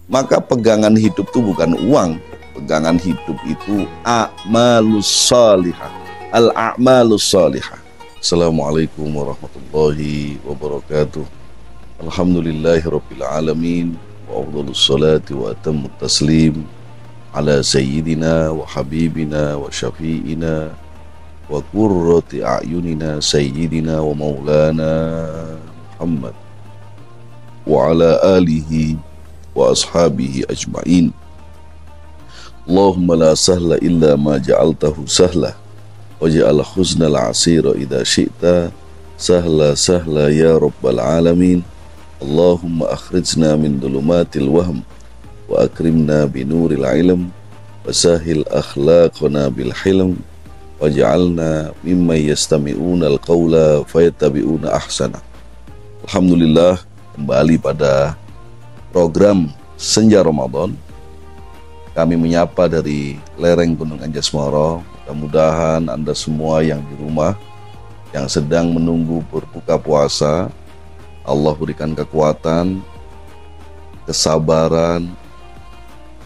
Maka pegangan hidup itu bukan uang. Pegangan hidup itu a'malus sholihah. Al-a'malus sholihah. Assalamualaikum warahmatullahi wabarakatuh. Alhamdulillahirabbil alamin wa afdhalus salati wa atammut taslim ala sayyidina wa habibina wa syafi'ina wa qurrati a'yunina sayyidina wa maulana Muhammad wa ala alihi wa ashabihi ajma'in. Allahumma la sahla illa ma ja'altahu sahla wa ja'al huznal asira idha syi'ta sahla sahla ya rabbal alamin. Allahumma akhrijna min dhulumatil wahm wa akrimna binuril ilm wa sahil akhlaqana bil hilm wa ja'alna mimman yastami'una al-qawla fayattabi'una ahsana. Alhamdulillah, kembali pada program Senja Ramadan. Kami menyapa dari lereng Gunung Anjasmara. Mudah-mudahan Anda semua yang di rumah, yang sedang menunggu berbuka puasa, Allah berikan kekuatan, kesabaran,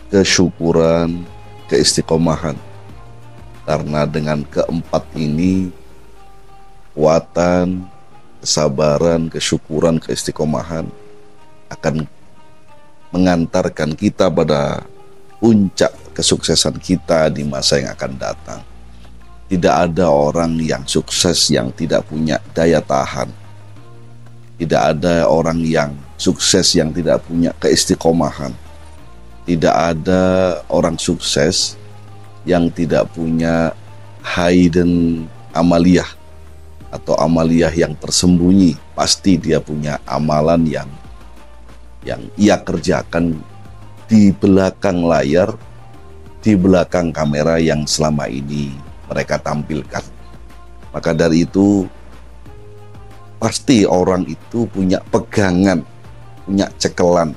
kesyukuran, keistiqomahan. Karena dengan keempat ini, kekuatan, kesabaran, kesyukuran, keistiqomahan akan mengantarkan kita pada puncak kesuksesan kita di masa yang akan datang. Tidak ada orang yang sukses yang tidak punya daya tahan. Tidak ada orang yang sukses yang tidak punya keistiqomahan. Tidak ada orang sukses yang tidak punya hidden amaliyah atau amaliyah yang tersembunyi. Pasti dia punya amalan yang ia kerjakan di belakang layar, di belakang kamera yang selama ini mereka tampilkan. Maka dari itu, pasti orang itu punya pegangan, punya cekelan.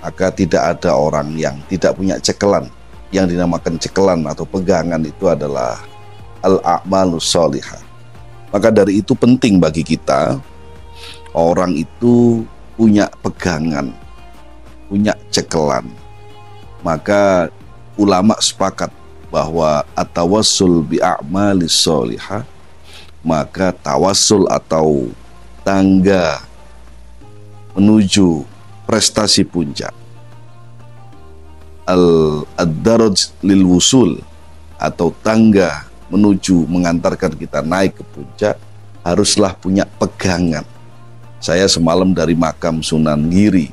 Maka tidak ada orang yang tidak punya cekelan. Yang dinamakan cekelan atau pegangan itu adalah al-a'malus sholihah. Maka dari itu penting bagi kita, orang itu punya pegangan, punya cekelan. Maka ulama sepakat bahwa at-tawassul bi'a'malis sholihah, maka tawassul atau tangga menuju prestasi puncak, ad-daraj lil wusul atau tangga menuju mengantarkan kita naik ke puncak, haruslah punya pegangan. Saya semalam dari makam Sunan Giri.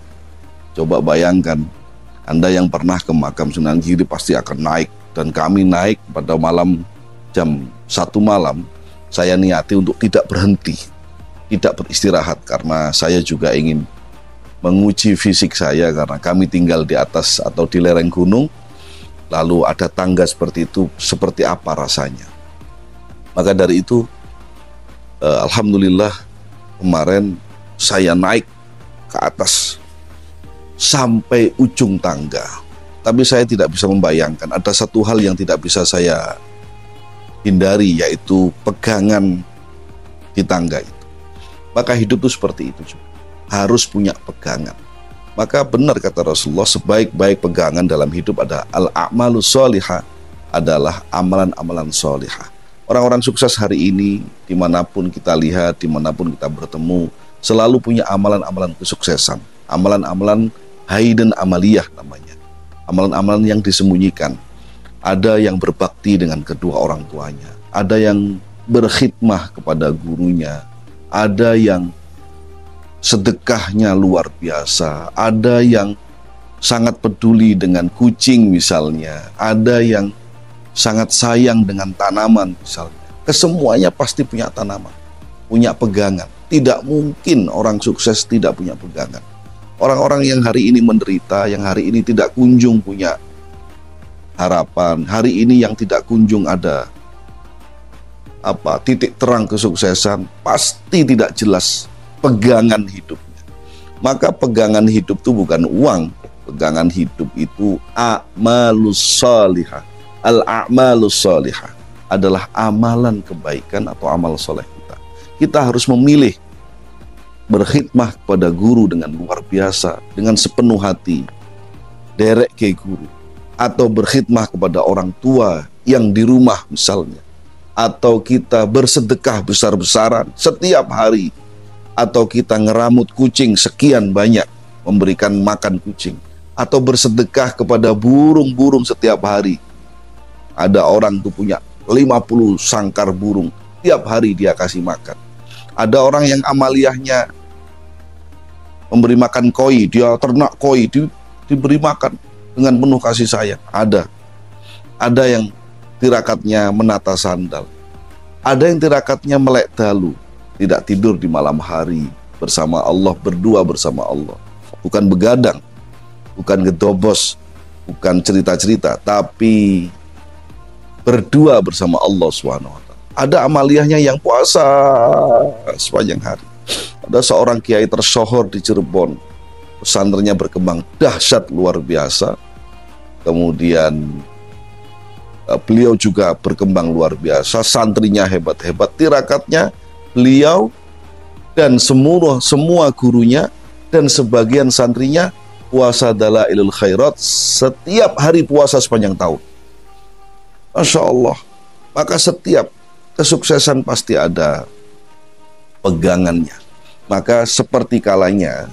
Coba bayangkan, Anda yang pernah ke makam Sunan Giri pasti akan naik. Dan kami naik pada malam jam 1 malam. Saya niati untuk tidak berhenti, tidak beristirahat, karena saya juga ingin menguji fisik saya, karena kami tinggal di atas atau di lereng gunung. Lalu ada tangga seperti itu, seperti apa rasanya. Maka dari itu, alhamdulillah kemarin saya naik ke atas sampai ujung tangga. Tapi saya tidak bisa membayangkan, ada satu hal yang tidak bisa saya hindari, yaitu pegangan di tangga itu. Maka hidup itu seperti itu juga, harus punya pegangan. Maka benar kata Rasulullah, sebaik-baik pegangan dalam hidup ada al-a'malus sholihah, adalah amalan-amalan sholihah. Orang-orang sukses hari ini, dimanapun kita lihat, dimanapun kita bertemu, selalu punya amalan-amalan kesuksesan, amalan-amalan hidden amaliyah namanya, amalan-amalan yang disembunyikan. Ada yang berbakti dengan kedua orang tuanya, ada yang berkhidmah kepada gurunya, ada yang sedekahnya luar biasa, ada yang sangat peduli dengan kucing misalnya, ada yang sangat sayang dengan tanaman misalnya. Kesemuanya pasti punya tanaman, punya pegangan. Tidak mungkin orang sukses tidak punya pegangan. Orang-orang yang hari ini menderita, yang hari ini tidak kunjung punya harapan, hari ini yang tidak kunjung ada titik terang kesuksesan, pasti tidak jelas pegangan hidupnya. Maka pegangan hidup itu bukan uang. Pegangan hidup itu a'malus sholihah. Al-a'malus sholihah adalah amalan kebaikan atau amal soleh kita. Kita harus memilih berkhidmah kepada guru dengan luar biasa, dengan sepenuh hati, derek ke guru, atau berkhidmah kepada orang tua yang di rumah misalnya, atau kita bersedekah besar-besaran setiap hari, atau kita ngeramut kucing sekian banyak, memberikan makan kucing, atau bersedekah kepada burung-burung setiap hari. Ada orang tuh punya 50 sangkar burung, tiap hari dia kasih makan. Ada orang yang amaliyahnya memberi makan koi, dia ternak koi, diberi makan dengan penuh kasih sayang. Ada yang tirakatnya menata sandal, ada yang tirakatnya melek dalu, tidak tidur di malam hari bersama Allah, berdua bersama Allah. Bukan begadang, bukan gedobos, bukan cerita-cerita, tapi berdua bersama Allah SWT. Ada amaliyahnya yang puasa sepanjang hari. Ada seorang kiai tersohor di Cirebon, pesantrennya berkembang dahsyat luar biasa. Kemudian beliau juga berkembang luar biasa, santrinya hebat-hebat, tirakatnya beliau dan semua gurunya dan sebagian santrinya puasa dalailul khairat setiap hari, puasa sepanjang tahun. Masya Allah. Maka setiap kesuksesan pasti ada pegangannya. Maka seperti kalanya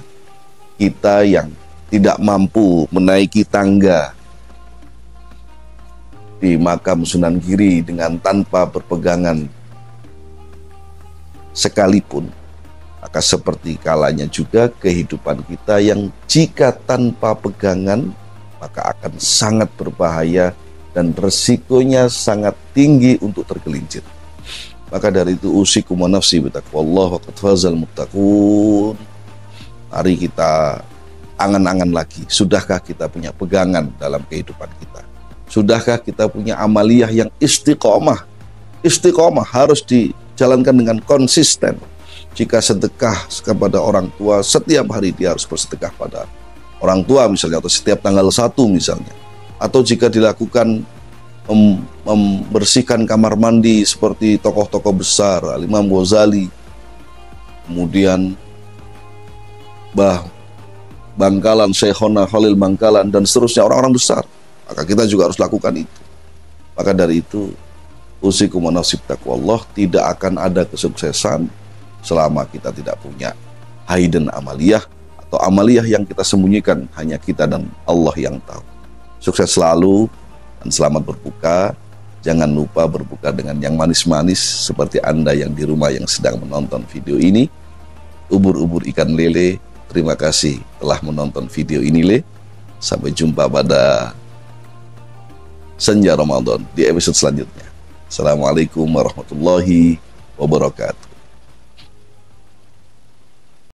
kita yang tidak mampu menaiki tangga di makam Sunan Giri dengan tanpa berpegangan sekalipun, maka seperti kalanya juga kehidupan kita yang jika tanpa pegangan maka akan sangat berbahaya dan resikonya sangat tinggi untuk tergelincir. Maka dari itu usikum wa nafsi bitaqwallah wa qad fazal muttaqun. Mari kita angan-angan lagi, sudahkah kita punya pegangan dalam kehidupan kita? Sudahkah kita punya amaliyah yang istiqomah? Istiqomah harus dijalankan dengan konsisten. Jika sedekah kepada orang tua, setiap hari dia harus bersedekah pada orang tua misalnya, atau setiap tanggal 1 misalnya. Atau jika dilakukan membersihkan kamar mandi seperti tokoh-tokoh besar, Imam Ghazali, kemudian Bangkalan, Syekhona Khalil Bangkalan, dan seterusnya, orang-orang besar, maka kita juga harus lakukan itu. Maka dari itu usikum wa nafsi bitaqwallah, tidak akan ada kesuksesan selama kita tidak punya hidden amaliyah, atau amaliyah yang kita sembunyikan, hanya kita dan Allah yang tahu. Sukses selalu dan selamat berbuka. Jangan lupa berbuka dengan yang manis-manis seperti Anda yang di rumah yang sedang menonton video ini. Ubur-ubur ikan lele, terima kasih telah menonton video ini, Le. Sampai jumpa pada Senja Ramadan di episode selanjutnya. Assalamualaikum warahmatullahi wabarakatuh.